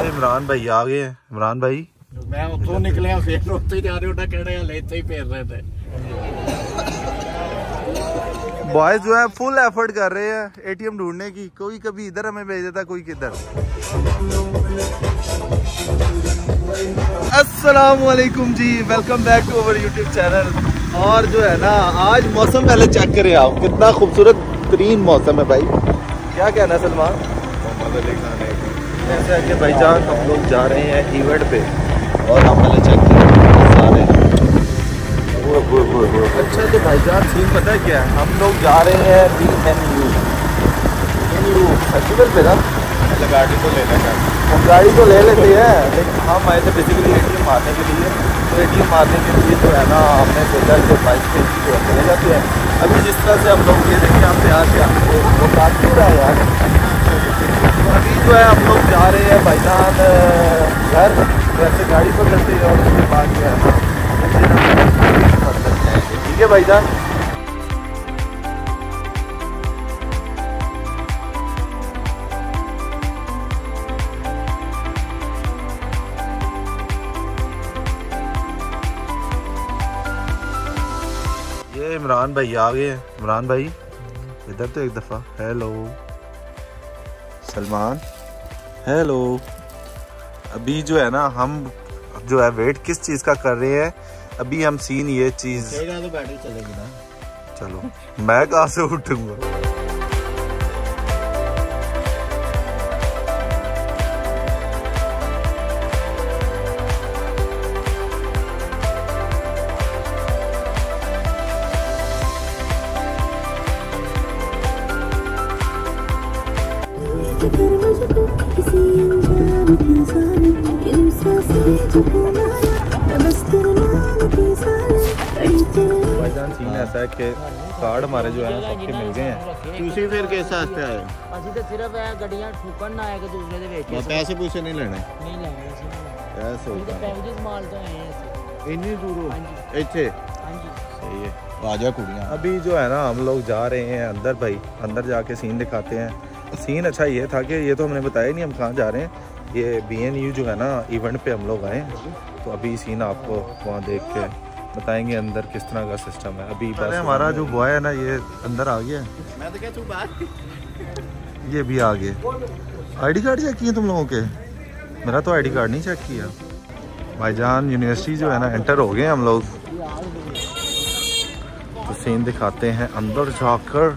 इमरान भाई आ गए हैं। इमरान भाई मैं उतो निकलिया फिर उत्ते जा रहे उड़ा कहने वाले इतने ही फेर रहे थे। बॉयज जो है फुल एफर्ट कर रहे हैं एटीएम ढूंढने की। कोई कभी इधर हमें भेज देता, कोई किधर। अस्सलामुअलैकुम जी, welcome back to our YouTube channel. और जो है ना आज मौसम पहले चेक करें आप, कितना खूबसूरत तरीन मौसम है भाई। क्या कहना सलमान? जैसे कि भाईजान हम लोग जा रहे हैं इवेंट पे और हम पहले चेक करें सारे। अच्छा तो भाईजान सीन पता है क्या है, हम लोग जा रहे हैं BNU फेस्टिवल पे ना। गाड़ी तो लेना है, हम गाड़ी तो ले लेते हैं लेकिन हम आए थे बेसिकली एटीएम मारने के लिए। तो एटीएम मारने के लिए जो है ना हमने सोचा कि बाइक से जो है चले जाते हैं। अभी जिस तरह से हम लोग ये देखिए हम तैयार से वो काट क्यों रहा है यार। तो अभी जो है हम लोग जा रहे हैं भाईजान घर, वैसे गाड़ी पकड़ते हैं और उसके बाद जो है ना ठीक है भाईजान। ये इमरान भाई आ गए हैं। इमरान भाई इधर तो एक दफ़ा हेलो। सलमान हेलो। अभी जो है ना हम जो है वेट किस चीज़ का कर रहे हैं, अभी हम सीन ये चीज़ तो बैटरी चलेगी ना। चलो मैं कहाँ से उठूंगा। भाईजान सीन ऐसा है कि कार्ड हमारे जो है सबके मिल गए हैं। ਤੁਸੀਂ ਫਿਰ ਕਿਸ ਵਾਸਤੇ ਆਏ? ਅਸੀਂ ਤਾਂ ਸਿਰਫ ਇਹ ਗੱਡੀਆਂ ਠੋਕਣ ਨਾ ਆਏ ਕਿ ਦੂਸਰੇ ਦੇ ਵਿੱਚ ਪੈਸੇ ਪੂਸੇ ਨਹੀਂ ਲੈਣੇ। ਨਹੀਂ ਲੈਣੇ ਅਸੀਂ ਐਸਾ ਇਹ ਤਾਂ ਪੈਕੇਜ ਮਾਲ ਤੋਂ ਆਏ ਹਾਂ ਅਸੀਂ। ਇੰਨੀ ਦੂਰੋਂ ਹਾਂਜੀ ਇੱਥੇ ਹਾਂਜੀ सही है। आजा कुड़ियाँ अभी जो है ना हम लोग जा रहे हैं अंदर भाई, अंदर जाके सीन दिखाते हैं। सीन अच्छा ये था कि ये तो हमने बताया नहीं हम कहाँ जा रहे हैं। ये BNU जो है ना इवेंट पे हम लोग आए हैं, तो अभी सीन आपको वहाँ देख के बताएंगे अंदर किस तरह का सिस्टम है। अभी बस हमारा जो बॉय है ना ये अंदर आ गया है। मैं तो क्या तू बात ये भी आ गए। ID कार्ड चेक किए तुम लोगों के? मेरा तो ID कार्ड नहीं चेक किया। भाईजान यूनिवर्सिटी जो है ना एंटर हो गए हम लोग, तो सीन दिखाते हैं अंदर जाकर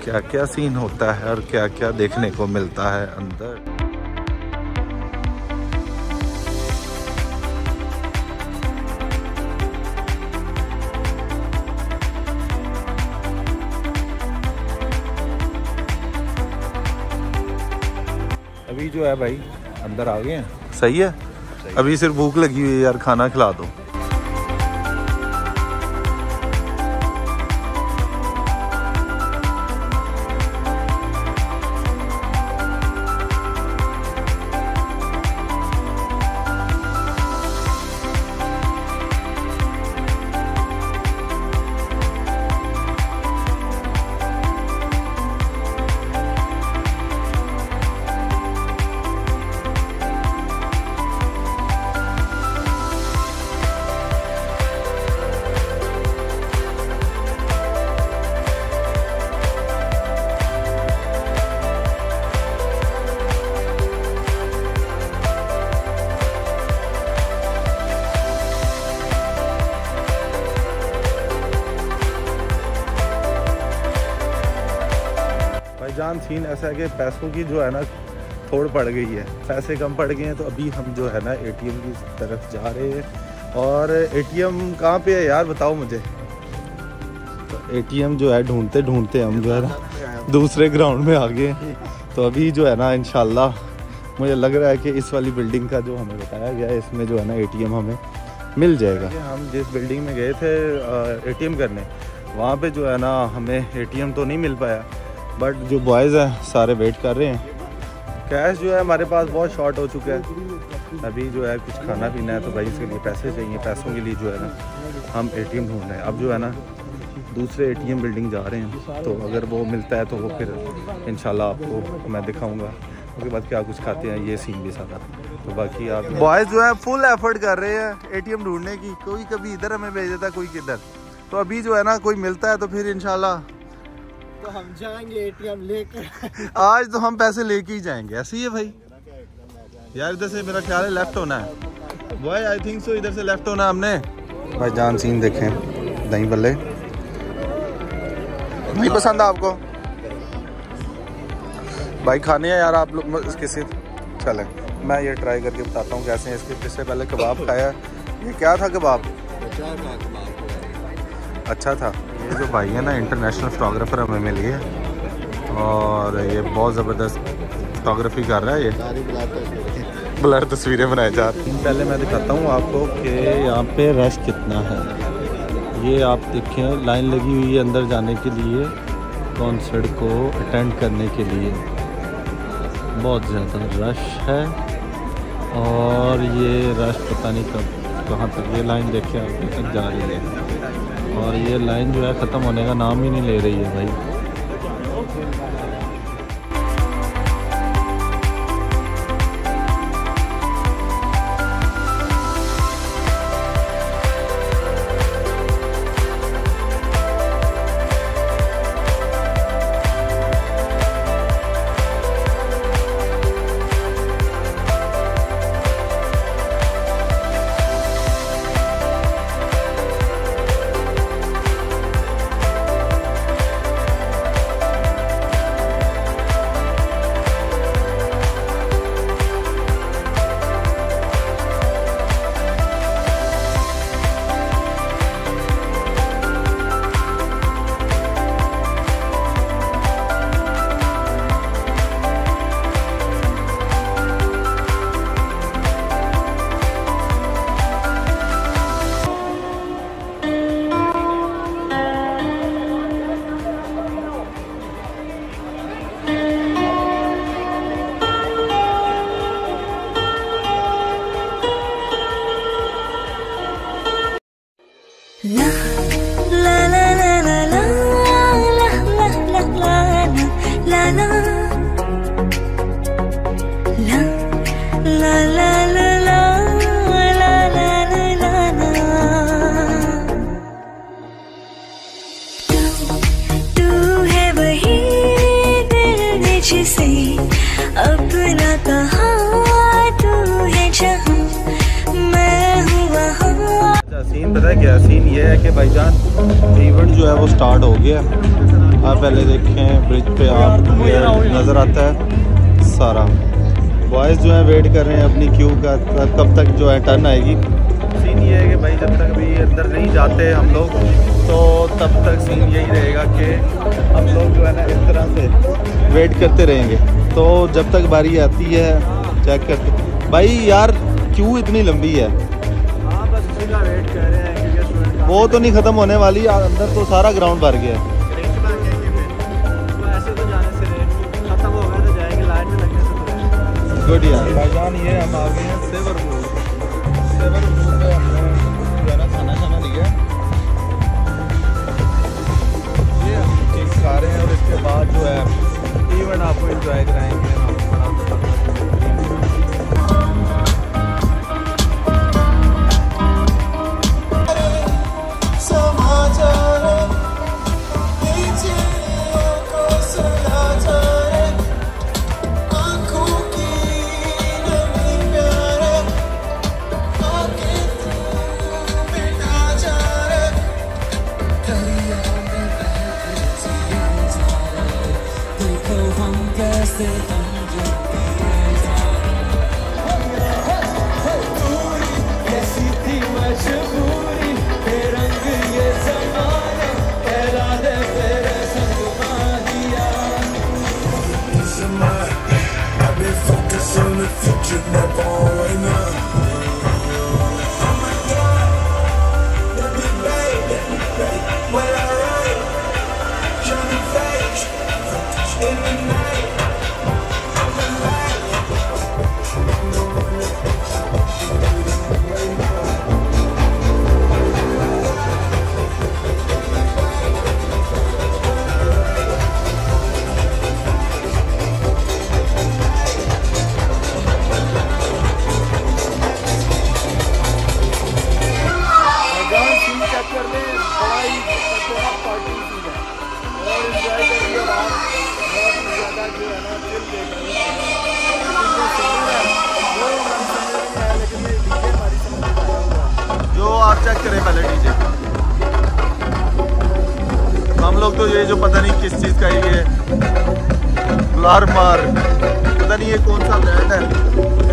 क्या क्या सीन होता है और क्या क्या देखने को मिलता है अंदर। अभी जो है भाई अंदर आ गए हैं। सही है। अभी सिर्फ भूख लगी हुई है यार, खाना खिला दो। जान सीन ऐसा है कि पैसों की जो है ना थोड़ पड़ गई है, पैसे कम पड़ गए हैं। तो अभी हम जो है ना एटीएम की तरफ जा रहे हैं। और एटीएम कहाँ पे है यार बताओ मुझे। तो एटीएम जो है ढूंढते ढूंढते हम जो है ना दूसरे ग्राउंड में आ गए। तो अभी जो है ना इंशाल्लाह मुझे लग रहा है कि इस वाली बिल्डिंग का जो हमें बताया गया है इसमें जो है ना एटीएम हमें मिल जाएगा। हम जिस बिल्डिंग में गए थे एटीएम करने, वहाँ पे जो है ना हमें एटीएम तो नहीं मिल पाया, बट जो बॉयज़ हैं सारे वेट कर रहे हैं। कैश जो है हमारे पास बहुत शॉर्ट हो चुका है। अभी जो है कुछ खाना पीना है तो भाई इसके लिए पैसे चाहिए। पैसों के लिए जो है ना हम एटीएम ढूंढ रहे हैं। अब जो है ना दूसरे एटीएम बिल्डिंग जा रहे हैं, तो अगर वो मिलता है तो वो फिर इंशाल्लाह आपको मैं दिखाऊंगा। उसके बाद क्या कुछ खाते हैं, ये सीन भी सारा। तो बाकी आप बॉयज़ जो है फुल एफर्ट कर रहे हैं एटीएम ढूंढने की, कोई कभी इधर हमें भेज देता है, कोई किधर। तो अभी जो है ना कोई मिलता है तो फिर इंशाल्लाह तो हम जाएंगे एटीएम लेकर। आज तो हम पैसे लेके ही जाएंगे, ऐसे ही है भाई। यार इधर से मेरा ख्याल है लेफ्ट होना है बॉय, आई थिंक सो इधर से लेफ्ट होना हमने। भाई जान सीन देखें, दही बल्ले नहीं पसंद आपको भाई खाने हैं यार आप लोग इसके साथ? चलें मैं ये ट्राई करके बताता हूँ कैसे हैं इसके। इससे पहले कबाब खाया, ये क्या था कबाब? अच्छा था। ये जो भाई है ना इंटरनेशनल फोटोग्राफर हमें मिल गए और ये बहुत ज़बरदस्त फोटोग्राफी कर रहा है, ये ब्लर तस्वीरें बनाए जा रही हैं। पहले मैं दिखाता हूँ आपको कि यहाँ पे रश कितना है। ये आप देखें लाइन लगी हुई है अंदर जाने के लिए, कॉन्सर्ट को अटेंड करने के लिए। बहुत ज़्यादा रश है और ये रश पता नहीं कब कहाँ तक, ये लाइन देखें आगे तक जा रही है और ये लाइन जो है ख़त्म होने का नाम ही नहीं ले रही है भाई। पता है क्या सीन ये है कि भाईजान इवेंट जो है वो स्टार्ट हो गया। आप पहले देखें ब्रिज पे आप नज़र आता है सारा। बॉयज़ जो है वेट कर रहे हैं अपनी क्यू का, कब तक जो है टर्न आएगी। सीन ये है कि भाई जब तक अभी अंदर नहीं जाते हम लोग तो तब तक सीन यही रहेगा कि हम लोग जो है ना इस तरह से वेट करते रहेंगे। तो जब तक बारी आती है चेक करते। भाई यार क्यू इतनी लंबी है, वेट कर रहे हैं क्योंकि वो तो नहीं ख़त्म होने वाली, अंदर तो सारा ग्राउंड भर गया है। ऐसे तो जाने से खत्म हो गया तो जाएंगे, लाइन में लगने से। गुड यार भाईजान ये हम आ गए हैं सेवर पूल। सेवर पूल पे हमने जो है ना खाना खाना लिया, ये हम चीज़ खा रहे हैं और इसके बाद जो है इवेंट आपको एंजॉय कराएंगे। जो आप चेक करें पहले डीजे, हम लोग तो ये जो पता नहीं किस चीज़ का ये ग्लारमार पता नहीं ये कौन सा ब्रांड है,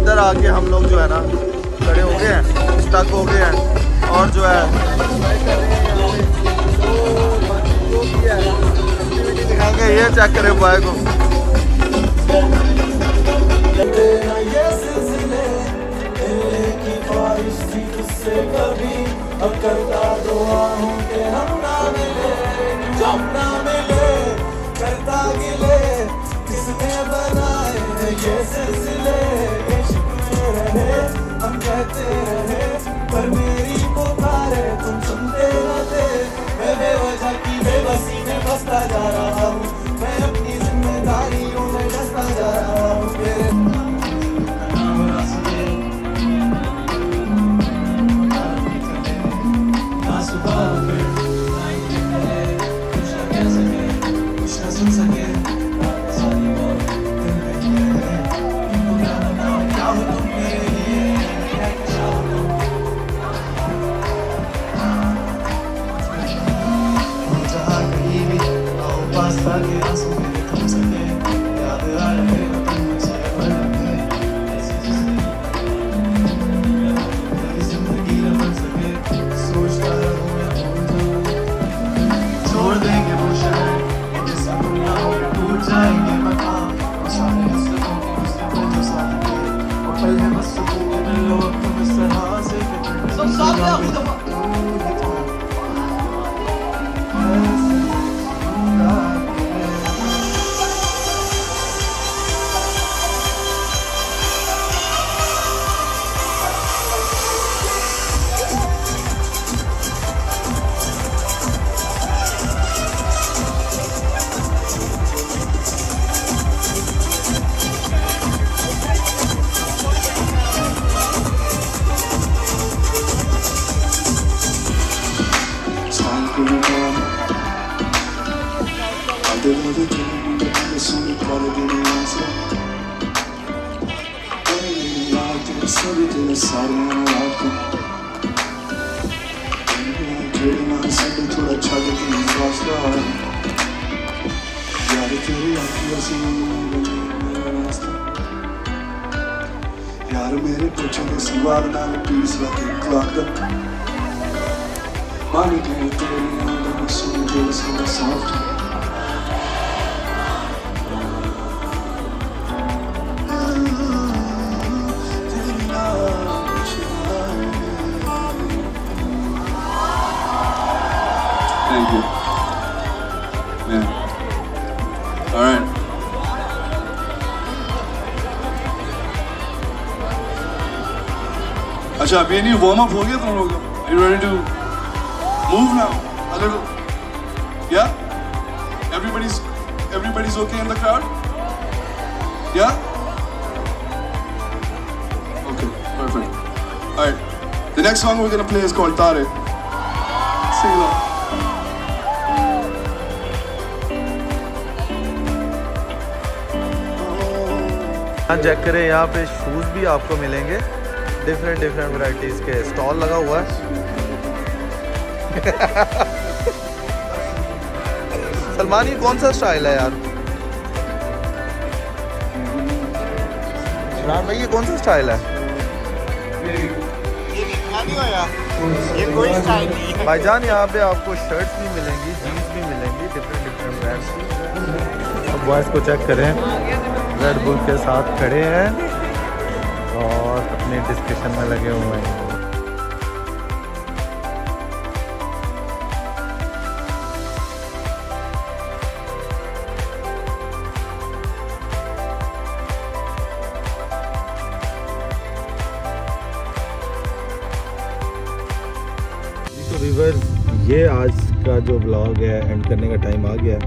इधर आके हम लोग जो है ना खड़े हो गए हैं, स्टक हो गए हैं और जो है दिखाएंगे। ये चेक करें बॉय को, अब करता दुआ हूँ कि हम ना मिले, जब ना मिले करता गिले, किसने बनाए हैं ये सिलसिले, इश्क में रहे हम कहते रहे, पर मेरी पुकारे तुम सुनते न थे, मैं बेवजह की बेबसी में फंसता जा रहा हूँ, मैं अपनी जिम्मेदारियों में डसता जा रहा हूँ। यार मेरे पूछे के सवाल ना पीस लगे क्लॉक मानी तेरे तेरे अंदर में सुन के सब soft Thank you. Man. All right. अच्छा अभी नहीं वार्म अप हो गया तुम लोग? Are you ready to move now? A little. Yeah? Everybody's okay in the crowd? Yeah? Okay, perfect. All right. The next song we're gonna play is called Tare. Sing along. Check करें, यहाँ पे shoes भी आपको मिलेंगे, different varieties के stall लगा हुआ है। सलमान ये कौन सा स्टाइल है यार? इमरान भाई ये कौन सा स्टाइल है? ये कोई स्टाइल नहीं है भाईजान। यहाँ पे आपको शर्ट्स भी मिलेंगी, जीन्स भी मिलेंगी, डिफरेंट ब्रांड्स की। अब बॉयज़ को चेक करें, रेड बुल के साथ खड़े हैं और अपने डिस्कशन में लगे हुए हैं। तो व्यूअर्स, ये आज का जो व्लॉग है एंड करने का टाइम आ गया।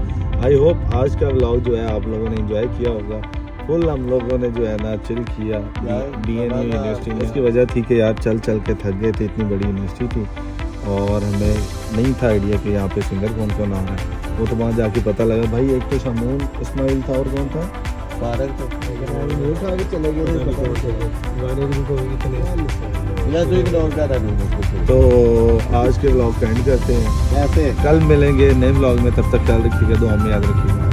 आई होप आज का व्लॉग जो है आप लोगों ने एंजॉय किया होगा। फुल हम लोगों ने जो है ना चिल किया BNU यूनिवर्सिटी में। इसकी वजह थी कि यार चल के थक गए थे, इतनी बड़ी यूनिवर्सिटी थी और हमें नहीं था आइडिया कि यहाँ पे सिंगर कौन आ रहा है। वो तो वहाँ जाके पता लगा भाई, एक तो शमून इस्माइल था और कौन था पार्क तो उठा के चले गए गाने भी को इतने या तो इग्नोर कर रहा हूं। तो आज के व्लॉग का एंड करते हैं। कैसे कल मिलेंगे नए व्लॉग में, तब तक ख्याल रखिएगा, दुआ में याद रखिएगा।